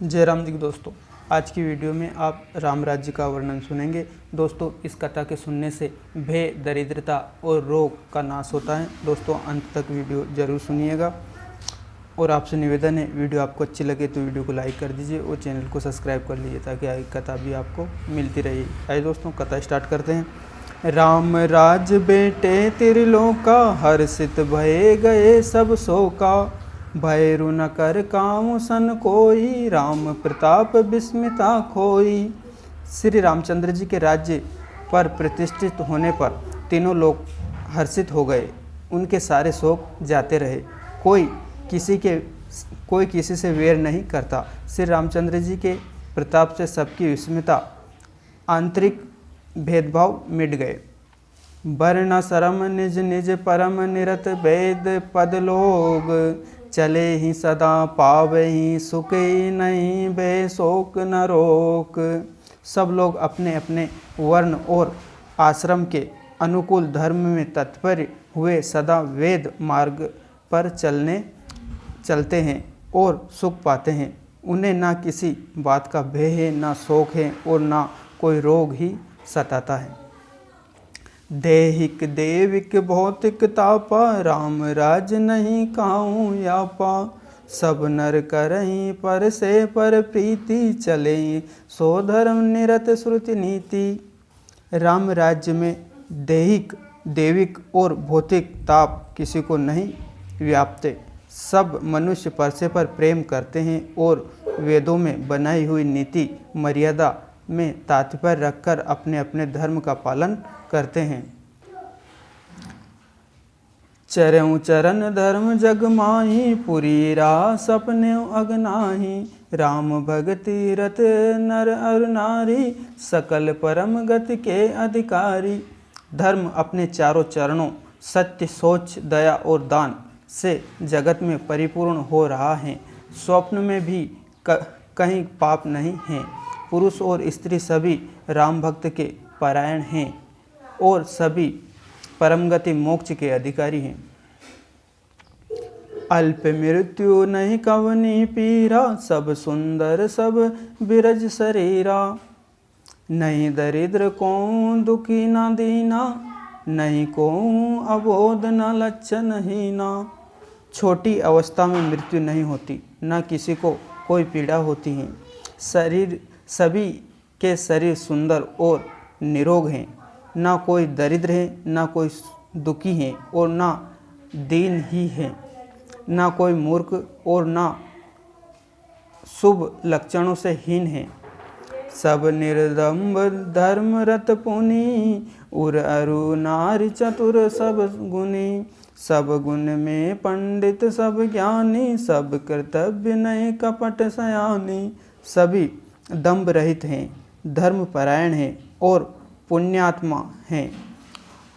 जय राम जी दोस्तों, आज की वीडियो में आप राम राज्य का वर्णन सुनेंगे। दोस्तों, इस कथा के सुनने से भय, दरिद्रता और रोग का नाश होता है। दोस्तों, अंत तक वीडियो जरूर सुनिएगा और आपसे निवेदन है, वीडियो आपको अच्छी लगे तो वीडियो को लाइक कर दीजिए और चैनल को सब्सक्राइब कर लीजिए ताकि आगे कथा भी आपको मिलती रही। आइए दोस्तों, कथा स्टार्ट करते हैं। राम राज बेटे त्रिलोका, हर्षित भये गए सब शोका। भैरु न कर काम सन कोई, राम प्रताप विस्मिता खोई। श्री रामचंद्र जी के राज्य पर प्रतिष्ठित होने पर तीनों लोग हर्षित हो गए। उनके सारे शोक जाते रहे। कोई किसी से वेर नहीं करता। श्री रामचंद्र जी के प्रताप से सबकी विस्मिता, आंतरिक भेदभाव मिट गए। वर्ण शरम निज निज परम निरत, वेद पद लोग चले ही सदा पावे ही सुख नहीं, बे शोक न रोक। सब लोग अपने अपने वर्ण और आश्रम के अनुकूल धर्म में तत्पर हुए सदा वेद मार्ग पर चलते हैं और सुख पाते हैं। उन्हें ना किसी बात का भय है, ना शोक है और ना कोई रोग ही सताता है। देहिक देविक भौतिक तापा, राम राज नहीं काहूँ यापा। सब नर करहीं पर से पर प्रीति, चले सो धर्म निरत श्रुति नीति। राम राज्य में देहिक देविक और भौतिक ताप किसी को नहीं व्यापते। सब मनुष्य परसे पर प्रेम करते हैं और वेदों में बनाई हुई नीति मर्यादा में तात्पर्य रखकर अपने अपने धर्म का पालन करते हैं। चरऊ चरण धर्म जग माही, पुरी रास अपने अगनाही। राम भगति रत नर अर नारी, सकल परम गति के अधिकारी। धर्म अपने चारों चरणों सत्य, सोच, दया और दान से जगत में परिपूर्ण हो रहा है। स्वप्न में भी कहीं पाप नहीं है। पुरुष और स्त्री सभी राम भक्त के परायण हैं और सभी परम गति मोक्ष के अधिकारी हैं। अल्प मृत्यु नहीं कवनी पीरा, सब सुंदर सब बिरज शरीरा। नहीं दरिद्र को दुखी ना दीना, नहीं को अबोध न लक्षण हीना। छोटी अवस्था में मृत्यु नहीं होती, न किसी को कोई पीड़ा होती है। सभी के शरीर सुंदर और निरोग हैं। ना कोई दरिद्र है, ना कोई दुखी है और ना दीन ही है। ना कोई मूर्ख और ना शुभ लक्षणों से हीन है। सब निर्दम्ब धर्म रत पुनि, उर अरु नारी चतुर सब गुणी। सब गुण में पंडित सब ज्ञानी, सब कर्तव्य नहीं कपट सयानी। सभी दंभ रहित हैं, धर्म परायण हैं और पुण्यात्मा हैं।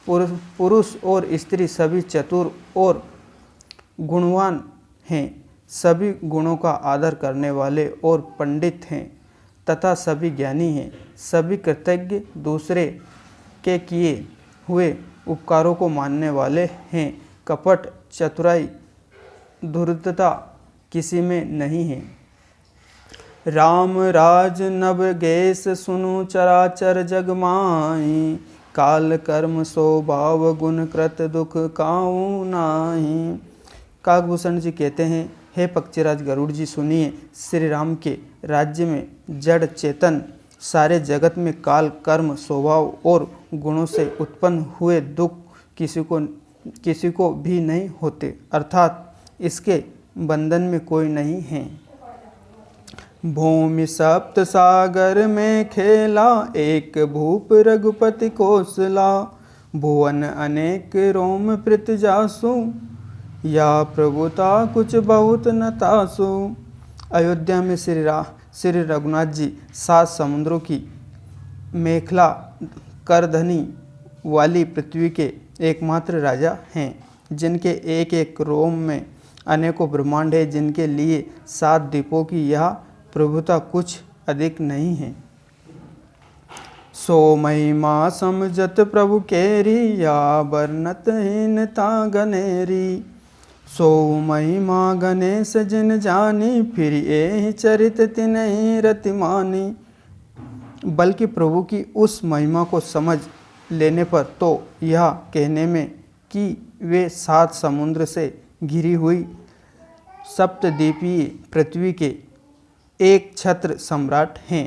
पुरुष और स्त्री सभी चतुर और गुणवान हैं। सभी गुणों का आदर करने वाले और पंडित हैं तथा सभी ज्ञानी हैं। सभी कृतज्ञ, दूसरे के किए हुए उपकारों को मानने वाले हैं। कपट, चतुराई, धूर्तता किसी में नहीं है। राम राज नभ गेस, सुनु चराचर जग माही। काल कर्म स्वभाव गुण कृत दुख काऊ नाही। काकभूषण जी कहते हैं, हे पक्षीराज गरुड़ जी सुनिए, श्री राम के राज्य में जड़ चेतन सारे जगत में काल, कर्म, स्वभाव और गुणों से उत्पन्न हुए दुख किसी को भी नहीं होते, अर्थात इसके बंधन में कोई नहीं है। भूमि सप्त सागर में खेला, एक भूप रघुपति कौशला। भुवन अनेक रोम प्रीत जासु, या प्रभुता कुछ बहुत न तासु। अयोध्या में श्री रघुनाथ जी 7 समुद्रों की मेखला करधनी वाली पृथ्वी के एकमात्र राजा हैं, जिनके एक एक रोम में अनेकों ब्रह्मांड है, जिनके लिए 7 द्वीपों की यह प्रभुता कुछ अधिक नहीं है। सो महिमा समझत प्रभु केरी, या वर्णत हीनता गनेरी। सो महिमा गणेश जिन जानी, फिर ये चरित तिन्हि रति मानी। बल्कि प्रभु की उस महिमा को समझ लेने पर तो यह कहने में कि वे 7 समुद्र से घिरी हुई सप्तद्वीपीय पृथ्वी के एक छत्र सम्राट हैं,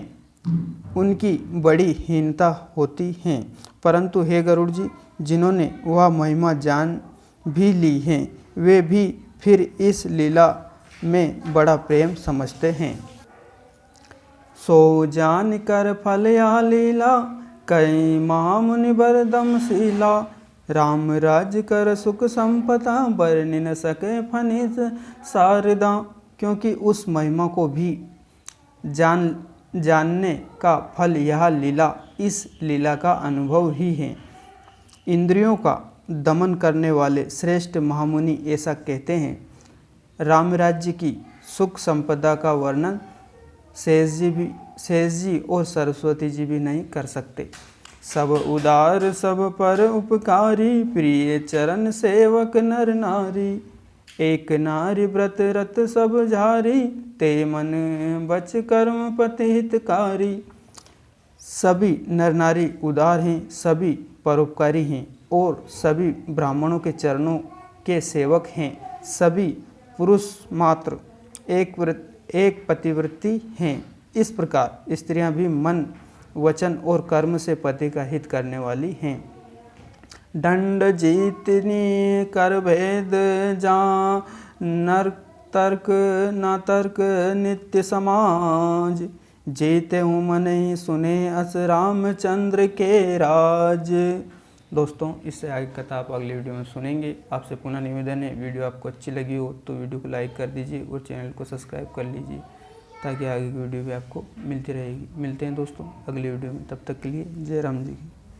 उनकी बड़ी हीनता होती है। परंतु हे गरुड़ जी, जिन्होंने वह महिमा जान भी ली है, वे भी फिर इस लीला में बड़ा प्रेम समझते हैं। सो जान कर फल या लीला, कई महामुनि बरदम शीला। राम राज कर सुख संपदा, बरनि न सके फनिस शारदा। क्योंकि उस महिमा को भी जानने का फल यह लीला, इस लीला का अनुभव ही है। इंद्रियों का दमन करने वाले श्रेष्ठ महामुनि ऐसा कहते हैं। राम राज्य की सुख संपदा का वर्णन शेष जी और सरस्वती जी भी नहीं कर सकते। सब उदार सब पर उपकारी, प्रिय चरण सेवक नर नारी। एक नारी व्रत रत सब झारी, ते मन बच कर्म पति हितकारी। सभी नर नारी उदार हैं, सभी परोपकारी हैं और सभी ब्राह्मणों के चरणों के सेवक हैं। सभी पुरुष मात्र एक पतिव्रती हैं। इस प्रकार स्त्रियां भी मन वचन और कर्म से पति का हित करने वाली हैं। दंड जीतनी कर भेद जा, नर तर्क ना तर्क नित्य समाज। जीते हूँ मन ही सुने अस रामचंद्र के राज। दोस्तों, इससे आगे कथा आप अगले वीडियो में सुनेंगे। आपसे पुनः निवेदन है, वीडियो आपको अच्छी लगी हो तो वीडियो को लाइक कर दीजिए और चैनल को सब्सक्राइब कर लीजिए, ताकि आगे की वीडियो भी आपको मिलती रहेगी। मिलते हैं दोस्तों अगले वीडियो में, तब तक के लिए जय राम जी की।